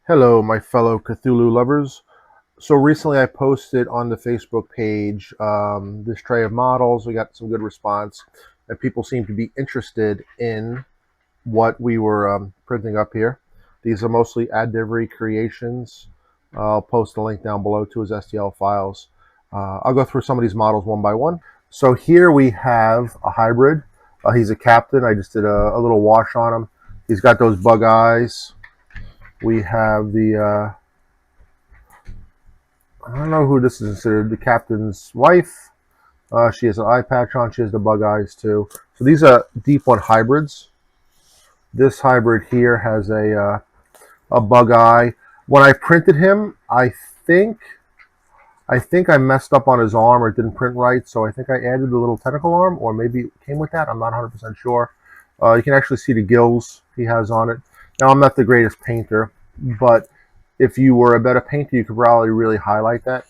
Hello, my fellow Cthulhu lovers. So recently I posted on the Facebook page this tray of models. We got some good response, and people seem to be interested in what we were printing up here. These are mostly Addivery creations. I'll post a link down below to his STL files. I'll go through some of these models one by one. So here we have a hybrid. He's a captain. I just did a little wash on him. He's got those bug eyes. We have I don't know who this is considered, the captain's wife. She has an eye patch on. She has the bug eyes too. So these are deep one hybrids. This hybrid here has a bug eye. When I printed him, think I think I messed up on his arm or didn't print right. So I think I added the little tentacle arm, or maybe it came with that. I'm not 100% sure. You can actually see the gills he has on it. Now I'm not the greatest painter, but if you were a better painter, you could probably really highlight that.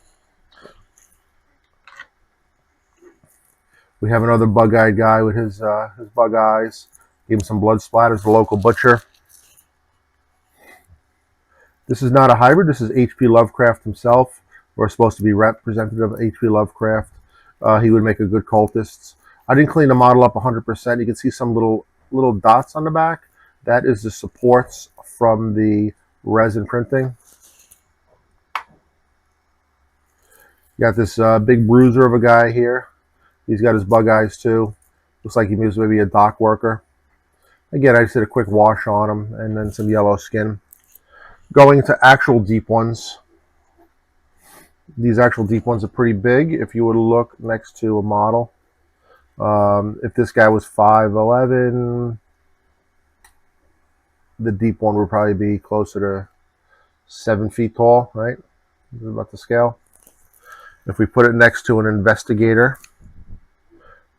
We have another bug-eyed guy with his bug eyes. Give him some blood splatters, the local butcher. This is not a hybrid. This is H.P. Lovecraft himself. We're supposed to be representative of H.P. Lovecraft. He would make a good cultist. I didn't clean the model up 100%. You can see some little dots on the back. That is the supports from the resin printing. You got this big bruiser of a guy here. He's got his bug eyes too. Looks like he was maybe a dock worker. Again, I just did a quick wash on him and then some yellow skin. Going to actual deep ones. These actual deep ones are pretty big. If you were to look next to a model, if this guy was 5'11", the deep one would probably be closer to 7 feet tall, right? This is about the scale. If we put it next to an investigator,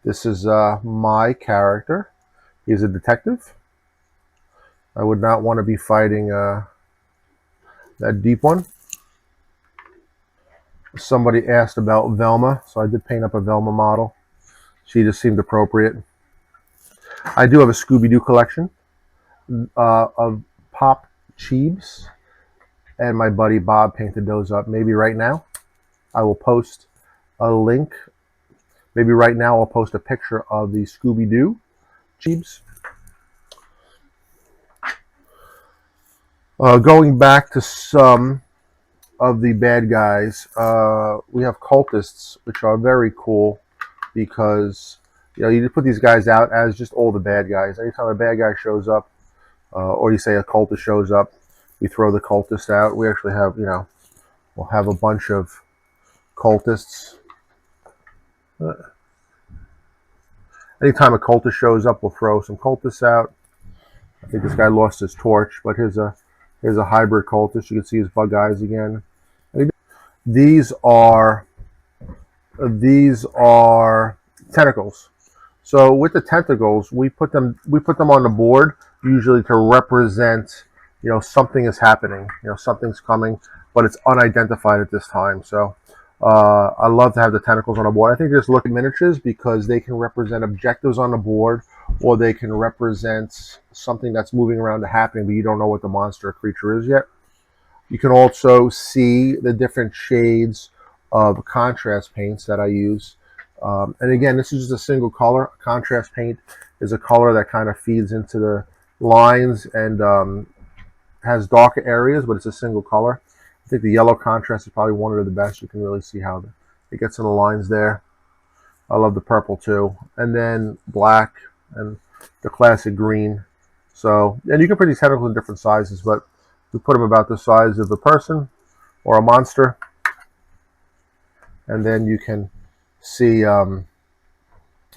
this is my character. He's a detective. I would not want to be fighting that deep one. Somebody asked about Velma, so I did paint up a Velma model. She just seemed appropriate. I do have a Scooby-Doo collection of Pop Cheebs, and my buddy Bob painted those up. Maybe right now I will post a link. Maybe right now I'll post a picture of the Scooby-Doo Cheebs. Going back to some of the bad guys, we have cultists, which are very cool because you just put these guys out as just all the bad guys. Anytime a bad guy shows up, or you say a cultist shows up, we throw the cultist out. We actually have, we'll have a bunch of cultists. Anytime a cultist shows up, we'll throw some cultists out. I think this guy lost his torch, but here's a hybrid cultist. You can see his bug eyes again. These are tentacles. So with the tentacles, we put them on the board usually to represent, something is happening, something's coming, but it's unidentified at this time. So I love to have the tentacles on the board. I think just look at miniatures because they can represent objectives on the board, or they can represent something that's moving around and happening, but you don't know what the monster or creature is yet. You can also see the different shades of contrast paints that I use. And again, this is just a single color. Contrast paint is a color that kind of feeds into the lines and has darker areas, but it's a single color. I think the yellow contrast is probably one of the best. You can really see how it gets in the lines there. I love the purple too. And then black and the classic green. So, and you can put these tentacles in different sizes, but we put them about the size of a person or a monster. And then you can see on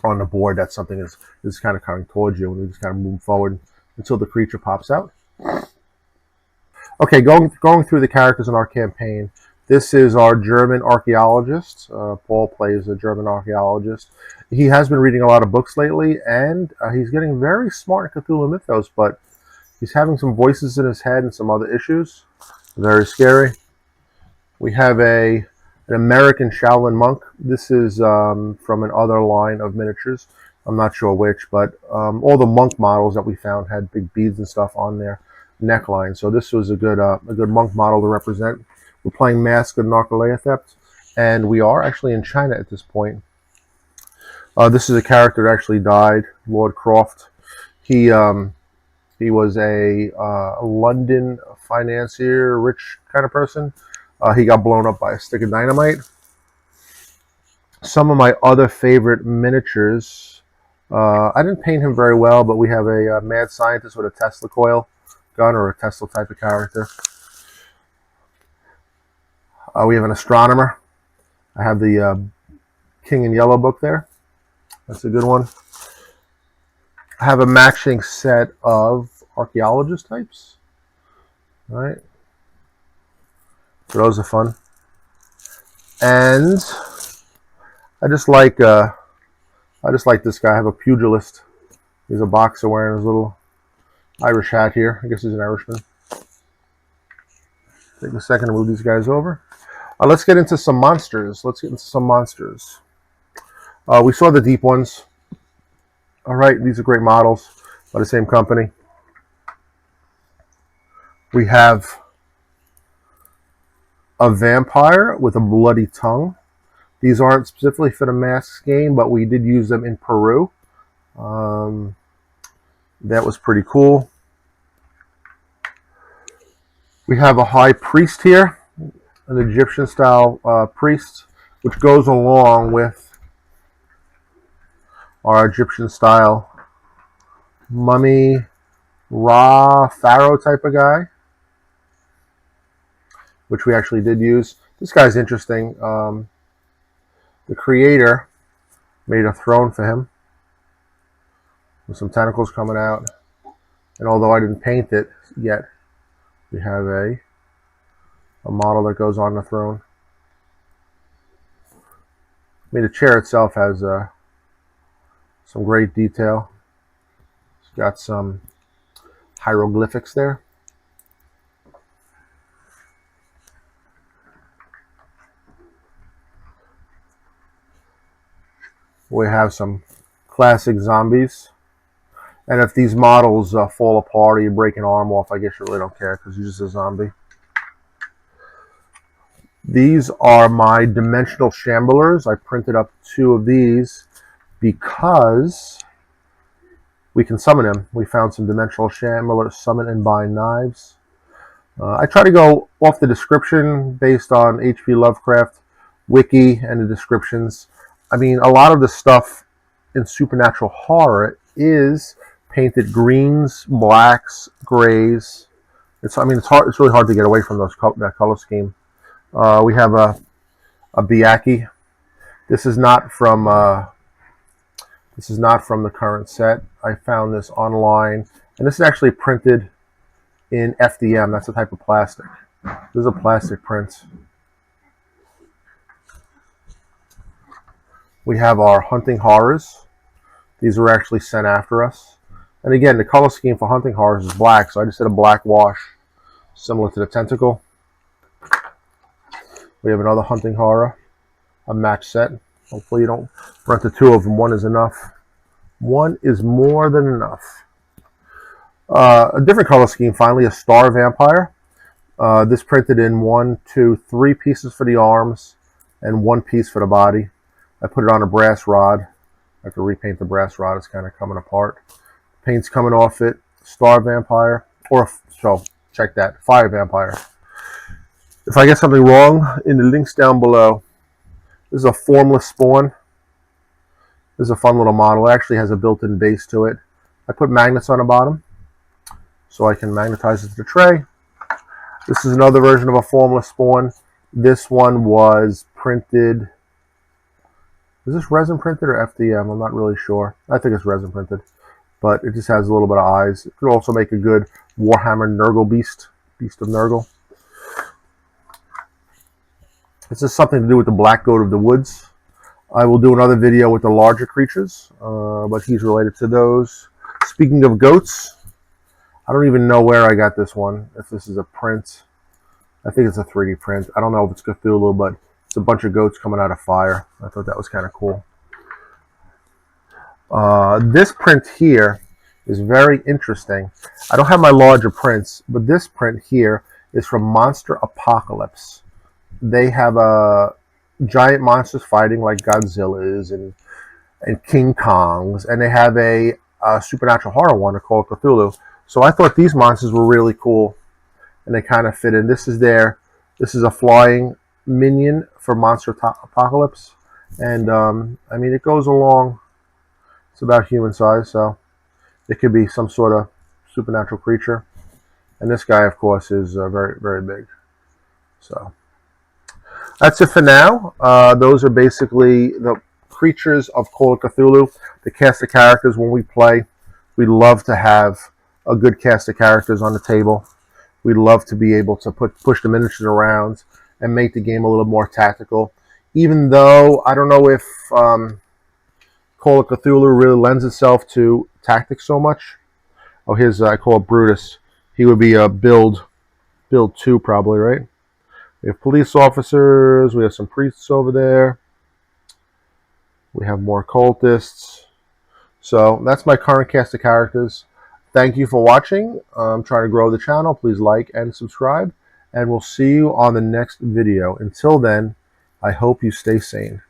the board that something is kind of coming towards you, and we just kind of move forward until the creature pops out. Okay, going through the characters in our campaign. This is our German archaeologist. Paul plays a German archaeologist. He has been reading a lot of books lately, and he's getting very smart in Cthulhu Mythos, but he's having some voices in his head and some other issues. Very scary. We have an American Shaolin monk. This is from another line of miniatures. I'm not sure which, but all the monk models that we found had big beads and stuff on there. neckline. So this was a good monk model to represent. We're playing Mask of Narcoleothept, and we are actually in China at this point. This is a character that actually died, Lord Croft. He was a London financier, rich kind of person. He got blown up by a stick of dynamite. Some of my other favorite miniatures, I didn't paint him very well, but we have a mad scientist with a Tesla coil gun, or a Tesla type of character. We have an astronomer. I have the King in Yellow book there. That's a good one. I have a matching set of archaeologist types. All right. So those are fun. And I just like this guy. I have a pugilist. He's a boxer wearing his little Irish hat here. I guess he's an Irishman. Take a second to move these guys over. Let's get into some monsters. We saw the deep ones. All right, these are great models by the same company. We have a vampire with a bloody tongue. These aren't specifically for the Masks game, but we did use them in Peru. That was pretty cool. We have a high priest here, an Egyptian style priest, which goes along with our Egyptian style mummy, Ra, pharaoh type of guy, which we actually did use. This guy's interesting. The creator made a throne for him with some tentacles coming out. And although I didn't paint it yet, we have a model that goes on the throne. I mean, the chair itself has some great detail. It's got some hieroglyphics there. We have some classic zombies. And if these models fall apart or you break an arm off, I guess you really don't care because you're just a zombie. These are my dimensional shamblers. I printed up 2 of these because we can summon them. We found some dimensional shamblers, summon and bind knives. I try to go off the description based on H.P. Lovecraft wiki and the descriptions. I mean, a lot of the stuff in supernatural horror is painted greens, blacks, grays. It's really hard to get away from that color scheme. We have a Biaki. This is not from the current set. I found this online, and this is actually printed in FDM. That's a type of plastic. This is a plastic print. We have our hunting horrors. These were actually sent after us. And again, the color scheme for hunting horrors is black, so I just did a black wash, similar to the tentacle. We have another hunting horror, a match set. Hopefully you don't rent the 2 of them. 1 is enough. 1 is more than enough. A different color scheme, finally, a star vampire. This printed in 1, 2, 3 pieces for the arms and 1 piece for the body. I put it on a brass rod. I have to repaint the brass rod. It's kind of coming apart. Paint's coming off it. Star vampire. So check that. Fire vampire. If I get something wrong, in the links down below. This is a formless spawn. This is a fun little model. It actually has a built-in base to it. I put magnets on the bottom so I can magnetize it to the tray. This is another version of a formless spawn. This one was printed. Is this resin printed or FDM? I'm not really sure. I think it's resin printed, but it just has a little bit of eyes. It could also make a good Warhammer Nurgle beast of Nurgle. This is something to do with the black goat of the woods. I will do another video with the larger creatures, but he's related to those. Speaking of goats, I don't even know where I got this one. If this is a print, I think it's a 3D print. I don't know if it's Cthulhu, but it's a bunch of goats coming out of fire. I thought that was kind of cool. This print here is very interesting. I don't have my larger prints, but this print here is from Monster Apocalypse. They have giant monsters fighting like Godzilla's and King Kongs, and they have a supernatural horror one called Cthulhu. So I thought these monsters were really cool, and they kind of fit in. This is a flying minion for Monster Apocalypse, and I mean it goes along. It's about human size, so it could be some sort of supernatural creature. And this guy, of course, is very, very big. So that's it for now. Those are basically the creatures of Call of Cthulhu. The cast of characters when we play, we love to have a good cast of characters on the table. We love to be able to push the miniatures around and make the game a little more tactical. Even though I don't know if Call of Cthulhu really lends itself to tactics so much. Oh, here's I call it Brutus. He would be a build 2 probably, right? We have police officers. We have some priests over there. We have more cultists. So that's my current cast of characters. Thank you for watching. I'm trying to grow the channel. Please like and subscribe. And we'll see you on the next video. Until then, I hope you stay sane.